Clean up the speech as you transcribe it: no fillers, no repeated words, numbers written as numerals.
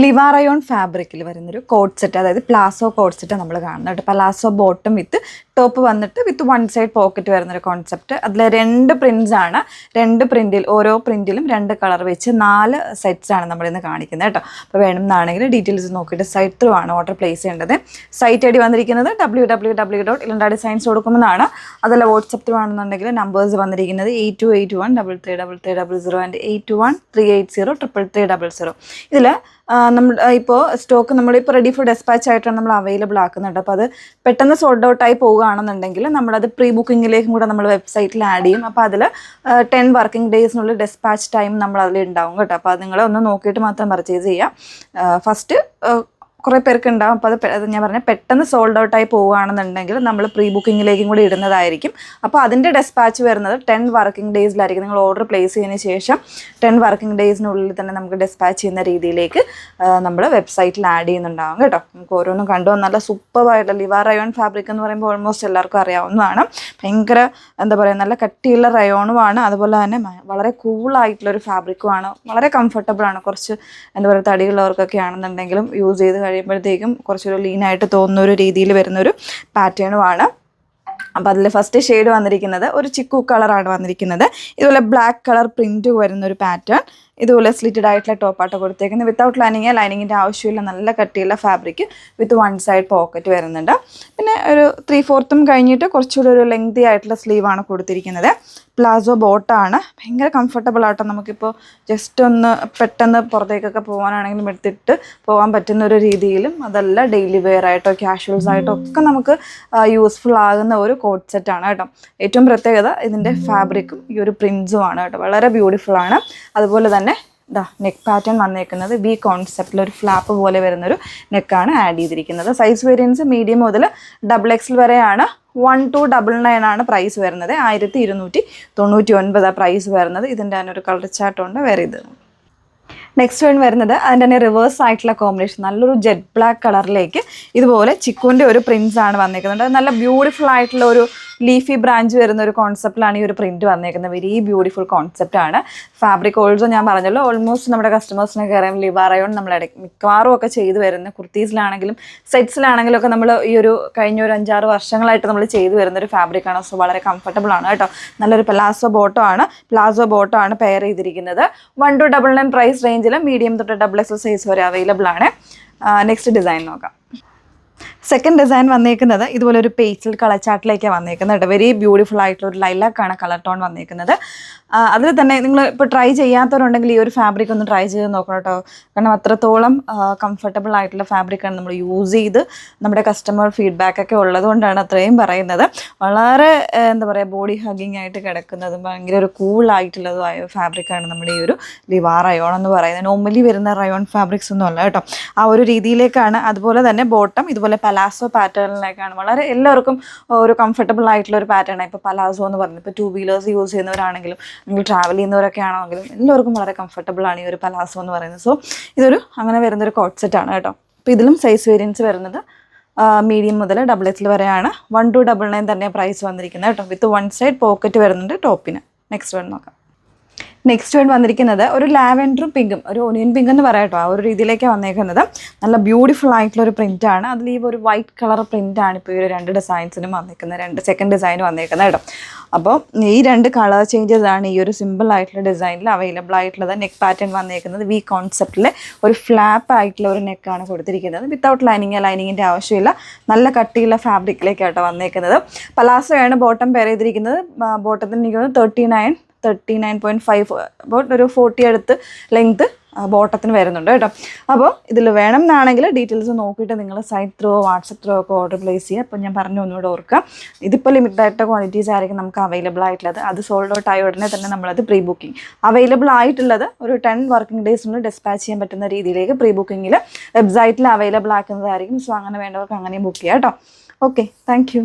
ലിവാ rayon ഫാബ്രിക്കിൽ വരുന്നൊരു coat set, അതായത് പ്ലാസോ കോട്ട് സെറ്റ് നമ്മൾ കാണുന്നുണ്ട്. പലാസോ ബോട്ടം വിത്ത് ടോപ്പ് വന്നിട്ട് വിത്ത് വൺ സൈഡ് പോക്കറ്റ് വരുന്നൊരു കോൺസെപ്റ്റ്. അതിൽ രണ്ട് പ്രിൻസ് ആണ്. ഓരോ പ്രിന്റിലും രണ്ട് കളർ വെച്ച് 4 സെറ്റ്സ് ആണ് നമ്മളിന്ന് കാണിക്കുന്നത് കേട്ടോ. അപ്പോൾ വേണമെന്നാണെങ്കിൽ ഡീറ്റെയിൽസ് നോക്കിയിട്ട് സൈറ്റ് ത്രൂ ആണ് ഓർഡർ പ്ലേസ് ചെയ്യേണ്ടത്. സൈറ്റ് ഐ ഡി വന്നിരിക്കുന്നത് www.ilandadesigns കൊടുക്കുമെന്നാണ്. അതല്ല വാട്സപ്പ് ത്രൂ ആണെന്നുണ്ടെങ്കിൽ നമ്പേഴ്സ് വന്നിരിക്കുന്നത് 8281333300 ആൻഡ് 8138038000. ഇതിൽ നമ്മൾ ഇപ്പോൾ സ്റ്റോക്ക് നമ്മളിപ്പോൾ റെഡി ഫോർ ഡെസ്പാച്ച് ആയിട്ടാണ് നമ്മൾ അവൈലബിൾ ആക്കുന്നുണ്ട്. അപ്പോൾ അത് പെട്ടെന്ന് സോൾഡ് ഔട്ട് ആയി പോവുകയാണെന്നുണ്ടെങ്കിൽ നമ്മളത് പ്രീ ബുക്കിങ്ങിലേക്കും കൂടെ നമ്മൾ വെബ്സൈറ്റിൽ ആഡ് ചെയ്യും. അപ്പോൾ അതിൽ 10 വർക്കിംഗ് ഡേയ്സിനുള്ളിൽ ഡെസ്പാച്ച് ടൈം നമ്മൾ അതിൽ ഉണ്ടാവും കേട്ടോ. അപ്പോൾ അത് നിങ്ങൾ ഒന്ന് നോക്കിയിട്ട് മാത്രം പർച്ചേസ് ചെയ്യുക. ഫസ്റ്റ് കുറേ പേർക്ക് ഉണ്ടാവും. അപ്പോൾ അത് ഞാൻ പറഞ്ഞ പെട്ടെന്ന് സോൾഡ് ഔട്ട് ആയി പോവുകയാണെന്നുണ്ടെങ്കിൽ നമ്മൾ പ്രീ ബുക്കിങ്ങിലേക്കും കൂടി ഇടുന്നതായിരിക്കും. അപ്പോൾ അതിൻ്റെ ഡെസ്പാച്ച് വരുന്നത് 10 വർക്കിംഗ് ഡേയ്സിലായിരിക്കും. നിങ്ങൾ ഓർഡർ പ്ലേസ് ചെയ്തതിന് ശേഷം 10 വർക്കിംഗ് ഡേയ്സിനുള്ളിൽ തന്നെ നമുക്ക് ഡെസ്പാച്ച് ചെയ്യുന്ന രീതിയിലേക്ക് നമ്മൾ വെബ്സൈറ്റിൽ ആഡ് ചെയ്യുന്നുണ്ടാവും കേട്ടോ. നമുക്ക് ഓരോന്നും കണ്ടു. നല്ല സൂപ്പറായിട്ടുള്ള ലിവാ റയോൺ ഫാബ്രിക് എന്ന് പറയുമ്പോൾ ഓൾമോസ്റ്റ് എല്ലാവർക്കും അറിയാവുന്നതാണ്. ഭയങ്കര എന്താ പറയുക, നല്ല കട്ടിയുള്ള റയോണുമാണ്. അതുപോലെ തന്നെ വളരെ കൂളായിട്ടുള്ളൊരു ഫാബ്രിക്കുമാണ്. വളരെ കംഫർട്ടബിളാണ്. കുറച്ച് എന്താ പറയുക, തടിയുള്ളവർക്കൊക്കെ ആണെന്നുണ്ടെങ്കിലും യൂസ് ചെയ്ത് കഴിയുമ്പോഴത്തേക്കും കുറച്ചൊരു ലീനായിട്ട് തോന്നുന്ന ഒരു രീതിയിൽ വരുന്നൊരു പാറ്റേണുമാണ്. അപ്പോൾ അതിൽ ഫസ്റ്റ് ഷെയ്ഡ് വന്നിരിക്കുന്നത് ഒരു ചിക്കു കളറാണ് വന്നിരിക്കുന്നത്. ഇതുപോലെ ബ്ലാക്ക് കളർ പ്രിൻറ്റ് വരുന്നൊരു പാറ്റേൺ. ഇതുപോലെ സ്ലിറ്റഡ് ആയിട്ടുള്ള ടോപ്പായിട്ട് കൊടുത്തേക്കുന്നത്. വിത്തൗട്ട് ലൈനിങ്ങിൻ്റെ ആവശ്യമില്ല. നല്ല കട്ടിയുള്ള fabric with one side pocket വരുന്നുണ്ട്. പിന്നെ ഒരു 3/4 കഴിഞ്ഞിട്ട് കുറച്ചുകൂടി ഒരു ലെങ്തി ആയിട്ടുള്ള സ്ലീവാണ് കൊടുത്തിരിക്കുന്നത്. പ്ലാസോ ബോട്ടാണ്. ഭയങ്കര കംഫർട്ടബിൾ ആട്ടോ. നമുക്കിപ്പോൾ ജസ്റ്റ് ഒന്ന് പെട്ടെന്ന് പുറത്തേക്കൊക്കെ പോകാനാണെങ്കിലും എടുത്തിട്ട് പോകാൻ പറ്റുന്ന ഒരു രീതിയിലും, അതല്ല ഡെയിലി വെയർ ആയിട്ടോ ക്യാഷ്വൽസ് ആയിട്ടോ ഒക്കെ നമുക്ക് യൂസ്ഫുൾ ആകുന്ന ഒരു കോട്ട് സെറ്റാണ് കേട്ടോ. ഏറ്റവും പ്രത്യേകത ഇതിൻ്റെ ഫാബ്രിക്കും ഈ ഒരു പ്രിൻസുമാണ് കേട്ടോ. വളരെ ബ്യൂട്ടിഫുൾ ആണ്. അതുപോലെ തന്നെ നെക്ക് പാറ്റേൺ വന്നേക്കുന്നത് വി കോൺസെപ്റ്റിൽ ഒരു ഫ്ലാപ്പ് പോലെ വരുന്നൊരു നെക്കാണ് ആഡ് ചെയ്തിരിക്കുന്നത്. സൈസ് വേരിയൻസ് മീഡിയം മുതൽ XXL വരെയാണ്. 1299 ആണ് പ്രൈസ് വരുന്നത്. 1299 പ്രൈസ് വരുന്നത്. ഇതിൻ്റെ തന്നെ ഒരു കളർ ചാർട്ടുണ്ട് വേറെ. ഇത് നെക്സ്റ്റ് വൺ വരുന്നത് അതിൻ്റെ തന്നെ റിവേഴ്സ് ആയിട്ടുള്ള കോമ്പിനേഷൻ, നല്ലൊരു ജെറ്റ് ബ്ലാക്ക് കളറിലേക്ക് ഇതുപോലെ ചിക്കുവിൻ്റെ ഒരു പ്രിൻസ് ആണ് വന്നേക്കുന്നത്. നല്ല ബ്യൂട്ടിഫുൾ ആയിട്ടുള്ള ഒരു ലീഫി ബ്രാഞ്ച് വരുന്ന ഒരു കോൺസെപ്റ്റിലാണ് ഈ ഒരു പ്രിൻറ്റ് വന്നേക്കുന്നത്. വെരി ബ്യൂട്ടിഫുൾ കോൺസെപ്റ്റ് ആണ്. ഫാബ്രിക് ഓൾസോ ഞാൻ പറഞ്ഞല്ലോ, ഓൾമോസ്റ്റ് നമ്മുടെ കസ്റ്റമേഴ്സിനൊക്കെ അറിയാം ലിവാ റയോൺ നമ്മൾ മിക്കവാറും ഒക്കെ ചെയ്തു വരുന്ന കുർത്തീസിലാണെങ്കിലും സെറ്റ്സിലാണെങ്കിലും ഒക്കെ നമ്മൾ ഈ ഒരു കഴിഞ്ഞ ഒരു 5-6 വർഷങ്ങളായിട്ട് നമ്മൾ ചെയ്തു വരുന്നൊരു ഫാബ്രിക്കാണ്. സോ വളരെ കംഫർട്ടബിൾ ആണ് കേട്ടോ. നല്ലൊരു പ്ലാസോ ബോട്ടോ ആണ് പെയർ ചെയ്തിരിക്കുന്നത്. 1299 പ്രൈസ് റേഞ്ചിൽ മീഡിയം തൊട്ട് XXL സൈസ് വരെ അവൈലബിൾ ആണ്. നെക്സ്റ്റ് ഡിസൈൻ നോക്കാം. സെക്കൻഡ് ഡിസൈൻ വന്നേക്കുന്നത് ഇതുപോലെ ഒരു പേസ്റ്റൽ കളർ ചാർട്ടിലേക്കാണ് വന്നേക്കുന്നത്. വെരി ബ്യൂട്ടിഫുൾ ആയിട്ടുള്ള ഒരു ലൈലാക്കാണ് കളർ ടോൺ വന്നേക്കുന്നത്. അതിൽ തന്നെ നിങ്ങൾ ഇപ്പോൾ ട്രൈ ചെയ്യാത്തവരുണ്ടെങ്കിൽ ഈ ഒരു ഫാബ്രിക് ഒന്ന് ട്രൈ ചെയ്ത് നോക്കണം കേട്ടോ. കാരണം അത്രത്തോളം കംഫർട്ടബിൾ ആയിട്ടുള്ള ഫാബ്രിക്കാണ് നമ്മൾ യൂസ് ചെയ്ത് നമ്മുടെ കസ്റ്റമർ ഫീഡ്ബാക്കൊക്കെ ഉള്ളതുകൊണ്ടാണ് അത്രയും പറയുന്നത്. വളരെ എന്താ പറയുക, ബോഡി ഹഗ്ഗിങ് ആയിട്ട് കിടക്കുന്നതും ഭയങ്കര ഒരു കൂളായിട്ടുള്ളതുമായ ഫാബ്രിക്കാണ് നമ്മുടെ ഈ ഒരു ലിവാ റയോൺ എന്ന് പറയുന്നത്. നോർമലി വരുന്ന റയോൺ ഫാബ്രിക്സ് ഒന്നും അല്ല കേട്ടോ. ആ ഒരു രീതിയിലേക്കാണ്. അതുപോലെ തന്നെ ബോട്ടം ഇതുപോലെ പലാസോ പാറ്റേണിലേക്കാണ്. വളരെ എല്ലാവർക്കും ഒരു കംഫർട്ടബിൾ ആയിട്ടുള്ള ഒരു പാറ്റേണാണ്. ഇപ്പോൾ പലാസോ എന്ന് പറഞ്ഞത് ഇപ്പോൾ 2 വീലേഴ്സ് യൂസ് ചെയ്യുന്നവരാണെങ്കിലും നിങ്ങൾ ട്രാവൽ ചെയ്യുന്നവരൊക്കെ ആണെങ്കിലും എല്ലാവർക്കും വളരെ കംഫർട്ടബിൾ ആണ് ഈ ഒരു പലാസോ എന്ന് പറയുന്നത്. സോ ഇതൊരു അങ്ങനെ വരുന്നൊരു കോട്ട് സെറ്റാണ് കേട്ടോ. അപ്പോൾ ഇതിലും സൈസ് വേരിയൻസ് വരുന്നത് മീഡിയം മുതൽ XXL വരെയാണ്. 1299 തന്നെ പ്രൈസ് വന്നിരിക്കുന്നത് കേട്ടോ. വിത്ത് വൺ സൈഡ് പോക്കറ്റ് വരുന്നുണ്ട് ടോപ്പിന്. നെക്സ്റ്റ് വൺ നോക്കാം. നെക്സ്റ്റ് വൺ വന്നിരിക്കുന്നത് ഒരു ലാവൻഡറും പിങ്കും, ഒരു ഒനിയൻ പിങ്ക് എന്ന് പറയാം കേട്ടോ. ആ ഒരു രീതിയിലേക്കാണ് വന്നേക്കുന്നത്. നല്ല ബ്യൂട്ടിഫുൾ ആയിട്ടുള്ളൊരു പ്രിൻ്റാണ്. അതിൽ ഈ ഒരു വൈറ്റ് കളർ പ്രിൻ്റാണ് ഇപ്പോൾ ഈ ഒരു 2 ഡിസൈൻസിനും വന്നേക്കുന്നത്. സെക്കൻഡ് ഡിസൈൻ വന്നേക്കുന്നത് കേട്ടോ. അപ്പോൾ ഈ 2 കളർ ചേഞ്ചസ് ആണ് ഈ ഒരു സിമ്പിൾ ആയിട്ടുള്ള ഡിസൈനിൽ അവൈലബിൾ ആയിട്ടുള്ളത്. നെക്ക് പാറ്റേൺ വന്നേക്കുന്നത് വി കോൺസെപ്റ്റിൽ ഒരു ഫ്ലാപ്പ് ആയിട്ടുള്ള ഒരു നെക്കാണ് കൊടുത്തിരിക്കുന്നത്. വിത്തൗട്ട് ലൈനിങ്ങിൻ്റെ ആവശ്യമില്ല. നല്ല കട്ടിയുള്ള ഫാബ്രിക്കിലേക്കാട്ടോ വന്നേക്കുന്നത്. പലാസോയാണ് ബോട്ടം പെയർ ചെയ്തിരിക്കുന്നത്. ബോട്ടത്തിന് എനിക്ക് 39.5 അബൌട്ട് ഒരു 40 അടുത്ത് ലെങ്ത് ബോട്ടത്തിന് വരുന്നുണ്ട് കേട്ടോ. അപ്പോൾ ഇതിൽ വേണം എന്നാണെങ്കിൽ ഡീറ്റെയിൽസ് നോക്കിയിട്ട് നിങ്ങൾ സൈറ്റ് ത്രൂ വാട്സപ്പ് ത്രൂ ഒക്കെ ഓർഡർ പ്ലേസ് ചെയ്യുക. അപ്പോൾ ഞാൻ പറഞ്ഞു ഒന്നുകൂടെ ഓർക്കുക, ഇതിപ്പോൾ ലിമിറ്റഡ് ആയിട്ട് ക്വാണ്ടിറ്റീസ് ആയിരിക്കും നമുക്ക് അവൈലബിൾ ആയിട്ടുള്ളത്. അത് സോൾഡ് ഔട്ട് ആയ ഉടനെ തന്നെ നമ്മളത് പ്രീ ബുക്കിംഗ് അവൈലബിൾ ആയിട്ടുള്ളത് ഒരു 10 വർക്കിംഗ് ഡേയ്സിനുള്ളിൽ ഡെസ്പാച്ച് ചെയ്യാൻ പറ്റുന്ന രീതിയിലേക്ക് പ്രീ ബുക്കിങ്ങിൽ വെബ്സൈറ്റിൽ അവൈലബിൾ ആക്കുന്നതായിരിക്കും. സോ അങ്ങനെ വേണ്ടവർക്ക് അങ്ങനെയും ബുക്ക് ചെയ്യാം കേട്ടോ. Okay, thank you.